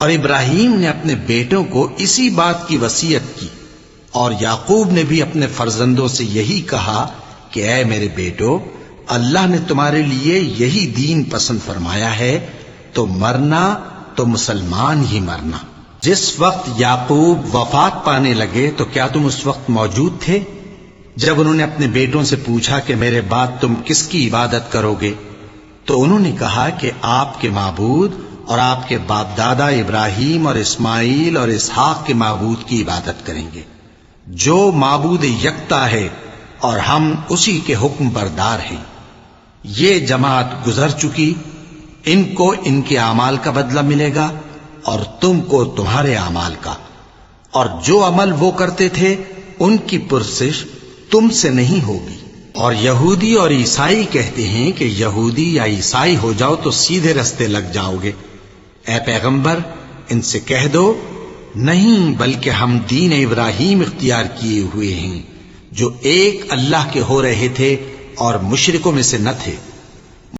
اور ابراہیم نے اپنے بیٹوں کو اسی بات کی وصیت کی، اور یعقوب نے بھی اپنے فرزندوں سے یہی کہا کہ اے میرے بیٹو، اللہ نے تمہارے لیے یہی دین پسند فرمایا ہے، تو مرنا تو مسلمان ہی مرنا۔ جس وقت یعقوب وفات پانے لگے تو کیا تم اس وقت موجود تھے جب انہوں نے اپنے بیٹوں سے پوچھا کہ میرے بعد تم کس کی عبادت کرو گے؟ تو انہوں نے کہا کہ آپ کے معبود اور آپ کے باپ دادا ابراہیم اور اسماعیل اور اسحاق کے معبود کی عبادت کریں گے، جو معبود یکتا ہے اور ہم اسی کے حکم بردار ہیں۔ یہ جماعت گزر چکی، ان کو ان کے اعمال کا بدلہ ملے گا اور تم کو تمہارے اعمال کا، اور جو عمل وہ کرتے تھے ان کی پرسش تم سے نہیں ہوگی۔ اور یہودی اور عیسائی کہتے ہیں کہ یہودی یا عیسائی ہو جاؤ تو سیدھے رستے لگ جاؤ گے۔ اے پیغمبر، ان سے کہہ دو نہیں، بلکہ ہم دین ابراہیم اختیار کیے ہوئے ہیں، جو ایک اللہ کے ہو رہے تھے اور مشرکوں میں سے نہ تھے۔